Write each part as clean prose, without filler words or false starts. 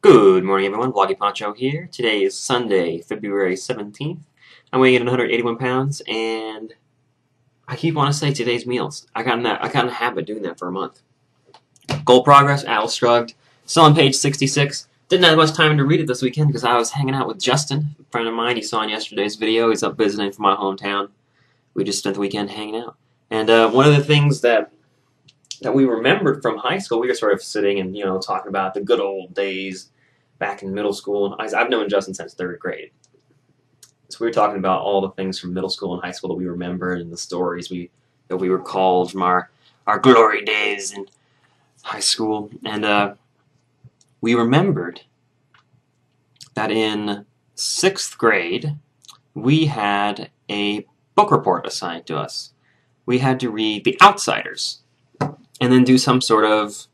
Good morning, everyone. Vloggy Poncho here. Today is Sunday, February 17th. I'm weighing in 181 pounds, and I keep wanting to say today's meals. I got in a habit of doing that for a month. Goal progress, Atlas shrugged. Still on page 66. Didn't have much time to read it this weekend because I was hanging out with Justin, a friend of mine. You saw in yesterday's video. He's up visiting from my hometown. We just spent the weekend hanging out. And one of the things that we remembered from high school, we were sort of sitting and, talking about the good old days back in middle school. And I've known Justin since 3rd grade. So we were talking about all the things from middle school and high school that we remembered and the stories that we recalled from our glory days in high school. And we remembered that in 6th grade, we had a book report assigned to us. We had to read The Outsiders and then do some sort of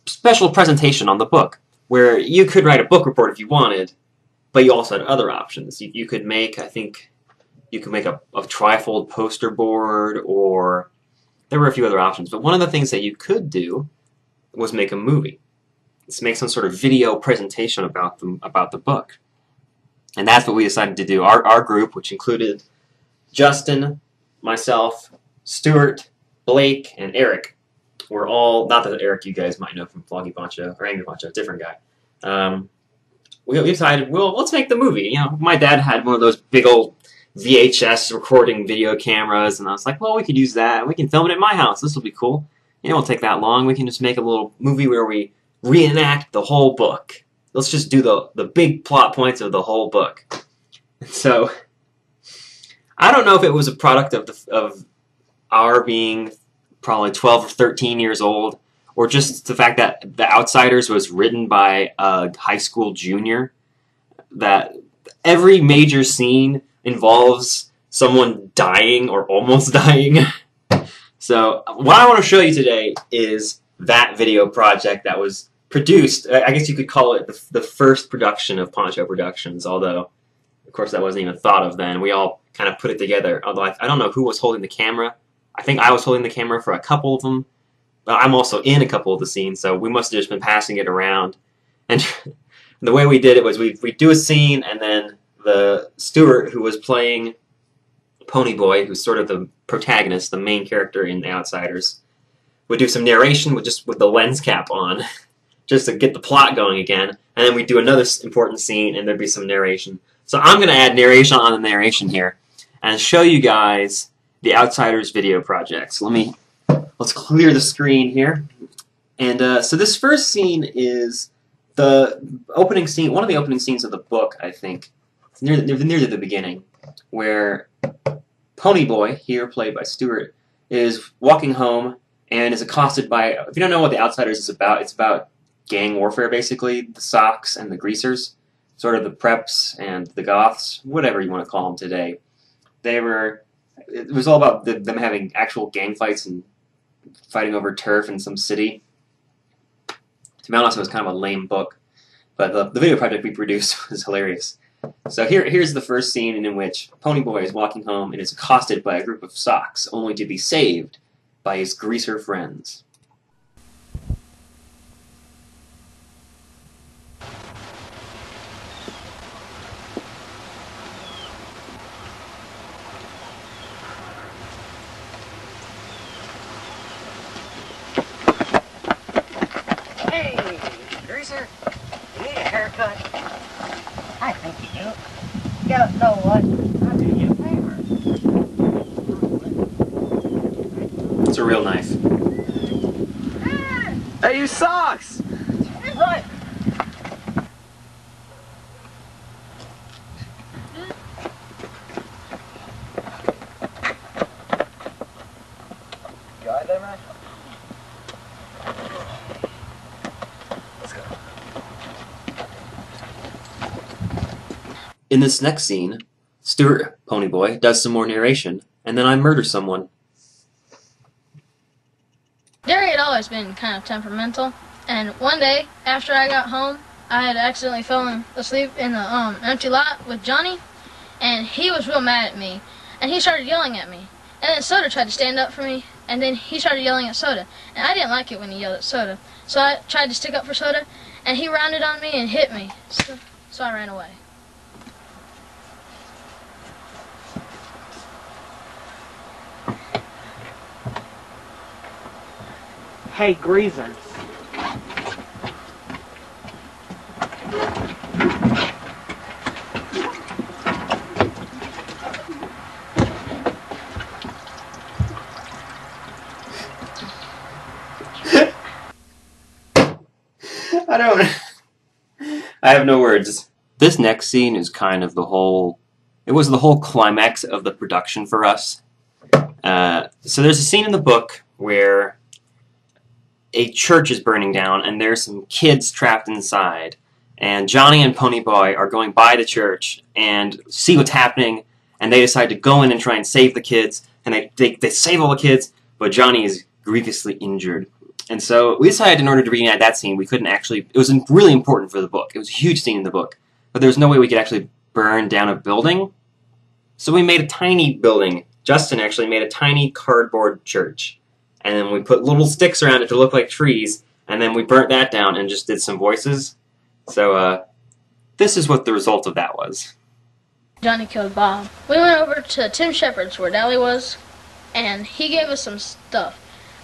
special presentation on the book, where you could write a book report if you wanted, but you also had other options. You could make, I think, a trifold poster board, or there were a few other options. But one of the things that you could do was make a movie. Let's make some sort of video presentation about the book. And that's what we decided to do. Our group, which included Justin, myself, Stuart, Blake, and Eric, we're all, not that Eric you guys might know from Vloggy Poncho, or Angry Poncho, different guy. We decided, well, let's make the movie. My dad had one of those big old VHS recording video cameras, and I was like, well, we could use that. We can film it at my house. This will be cool. It won't take that long. We can just make a little movie where we reenact the whole book. Let's just do the big plot points of the whole book. So, I don't know if it was a product of our being probably 12 or 13 years old, or just the fact that The Outsiders was written by a high school junior, that every major scene involves someone dying or almost dying. So what I want to show you today is that video project that was produced. I guess you could call it the first production of Poncho Productions, although, of course, that wasn't even thought of then. We all kind of put it together, although I don't know who was holding the camera. I think I was holding the camera for a couple of them. But I'm also in a couple of the scenes, so we must have just been passing it around. And the way we did it was we'd do a scene, and then the Stuart, who was playing Pony Boy, who's sort of the protagonist, the main character in The Outsiders, would do some narration with the lens cap on, just to get the plot going again. And then we'd do another important scene, and there'd be some narration. So I'm going to add narration on the narration here, and show you guys The Outsiders video project. So let's clear the screen here. And so this first scene is the opening scene, one of the opening scenes of the book, I think. It's near the beginning, where Pony Boy, here played by Stuart, is walking home and is accosted by, if you don't know what The Outsiders is about, it's about gang warfare, basically. The Sox and the Greasers, sort of the preps and the goths, whatever you want to call them today. It was all about them having actual gang fights and fighting over turf in some city. To be honest, it was kind of a lame book, but the video project we produced was hilarious. So here's the first scene in which Pony Boy is walking home and is accosted by a group of Sox, only to be saved by his greaser friends. You need a haircut? I think you do. You know what? I'll do you a favor. It's a real knife. Hey, you Sox! Right. You alright there, man? In this next scene, Stuart, Pony Boy, does some more narration, and then I murder someone. Gary had always been kind of temperamental, and one day, after I got home, I had accidentally fallen asleep in the empty lot with Johnny, and he was real mad at me, and he started yelling at me. And then Soda tried to stand up for me, and then he started yelling at Soda. And I didn't like it when he yelled at Soda. So I tried to stick up for Soda, and he rounded on me and hit me. So I ran away. Hey, greasers. I don't. I have no words. This next scene is kind of the whole. It was the whole climax of the production for us. So there's a scene in the book where a church is burning down, and there's some kids trapped inside. And Johnny and Ponyboy are going by the church and see what's happening, and they decide to go in and try and save the kids. And they save all the kids, but Johnny is grievously injured. And so we decided in order to reenact that scene, we couldn't actually... It was really important for the book. It was a huge scene in the book. But there was no way we could actually burn down a building. So we made a tiny building. Justin actually made a tiny cardboard church. And then we put little sticks around it to look like trees. And then we burnt that down and just did some voices. So, this is what the result of that was. Johnny killed Bob. We went over to Tim Shepard's where Dally was, and he gave us some stuff.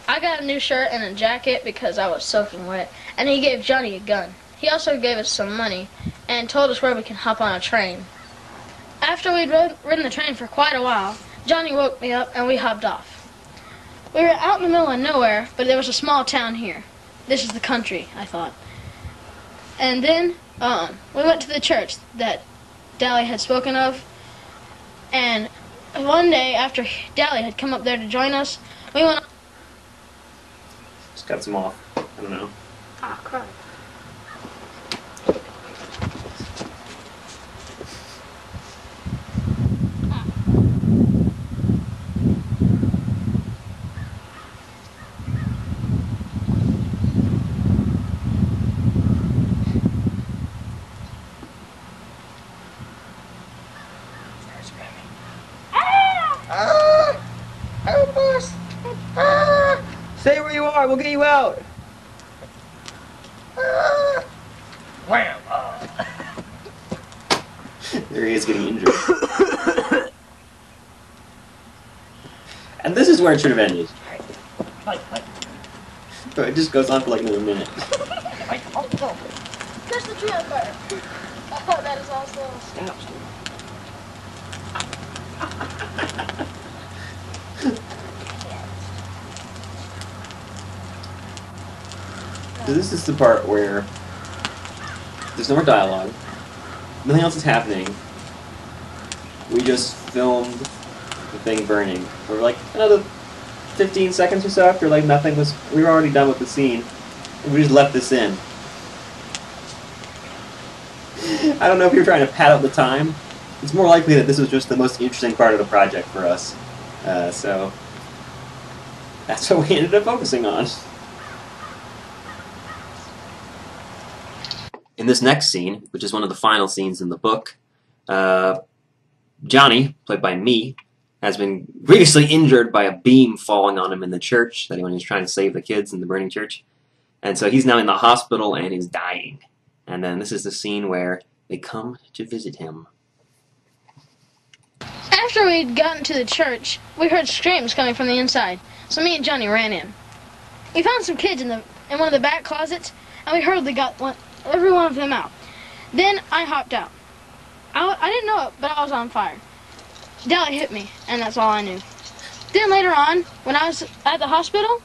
I got a new shirt and a jacket because I was soaking wet, and he gave Johnny a gun. He also gave us some money and told us where we can hop on a train. After we'd ridden the train for quite a while, Johnny woke me up and we hopped off. We were out in the middle of nowhere, but there was a small town here. This is the country, I thought. And then we went to the church that Dally had spoken of, and one day after Dally had come up there to join us, we went... Just cut some off. I don't know. Ah, crap. Help us! Ah! Stay where you are, we'll get you out. Ah! Wham! There he is getting injured. And this is where it should have ended. But it just goes on for like another minute. There's the tree on fire. Oh, that is awesome. So this is the part where there's no more dialogue, nothing else is happening. We just filmed the thing burning for like another 15 seconds or so after like nothing was... We were already done with the scene. And we just left this in. I don't know if you're trying to pad out the time. It's more likely that this was just the most interesting part of the project for us. So that's what we ended up focusing on. In this next scene, which is one of the final scenes in the book, Johnny, played by me, has been grievously injured by a beam falling on him in the church when he was trying to save the kids in the burning church. And so he's now in the hospital and he's dying. And then this is the scene where they come to visit him. After we'd gotten to the church, we heard screams coming from the inside, so me and Johnny ran in. We found some kids in one of the back closets, and we hurriedly got every one of them out. Then I hopped out. I didn't know it, but I was on fire. Dally hit me, and that's all I knew. Then later on, when I was at the hospital,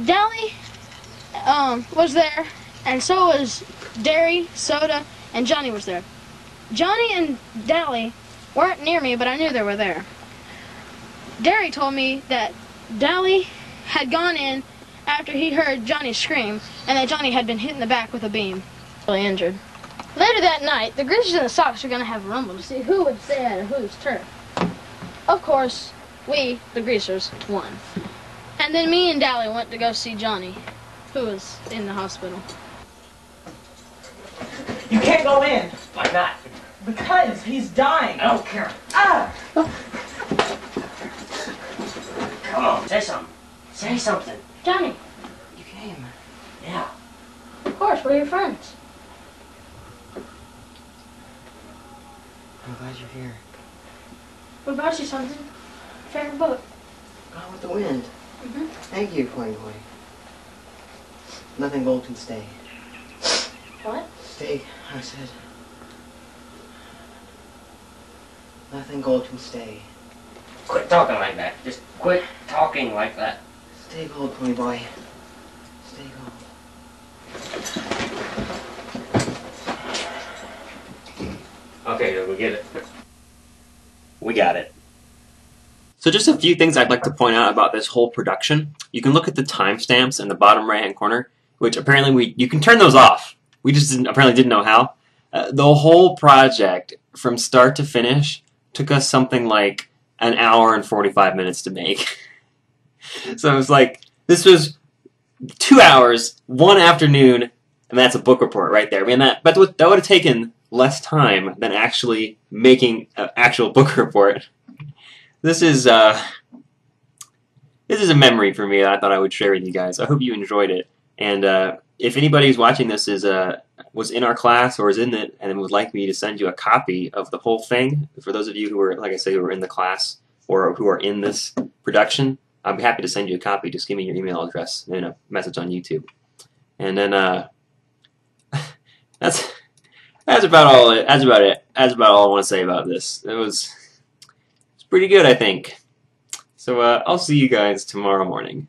Dally was there, and so was Derry, Soda, and Johnny was there. Johnny and Dally weren't near me, but I knew they were there. Derry told me that Dally had gone in after he heard Johnny scream, and that Johnny had been hit in the back with a beam. Really injured. Later that night, the Greasers and the Sox were going to have a rumble to see who would stay out of whose turf. Of course, we, the Greasers, won. And then me and Dally went to go see Johnny, who was in the hospital. You can't go in. Why not? Because he's dying. I don't care. Ah! Come on, say something. Say something. Johnny. You came. Yeah. Of course, we're your friends. I'm glad you're here. We brought you something. Your favorite book. Gone with the wind. Mm-hmm. Thank you, Coin Boy. Nothing gold can stay. What? Stay, I said. Nothing gold can stay. Quit talking like that. Just quit talking like that. Stay gold, Coin Boy. Stay gold. Okay, we get it. We got it. So just a few things I'd like to point out about this whole production. You can look at the timestamps in the bottom right-hand corner, which apparently you can turn those off. We just apparently didn't know how. The whole project, from start to finish, took us something like an hour and 45 minutes to make. So it was like, this was 2 hours, 1 afternoon, and that's a book report right there. I mean, that would have taken less time than actually making an actual book report. This is a memory for me that I thought I would share with you guys. I hope you enjoyed it. And if anybody who's watching this was in our class or is in it and would like me to send you a copy of the whole thing, for those of you who are, like I say, who are in the class or who are in this production, I'd be happy to send you a copy. Just give me your email address and a message on YouTube. And then that's about all. That's about it. That's about all I want to say about this. It's pretty good, I think. So I'll see you guys tomorrow morning.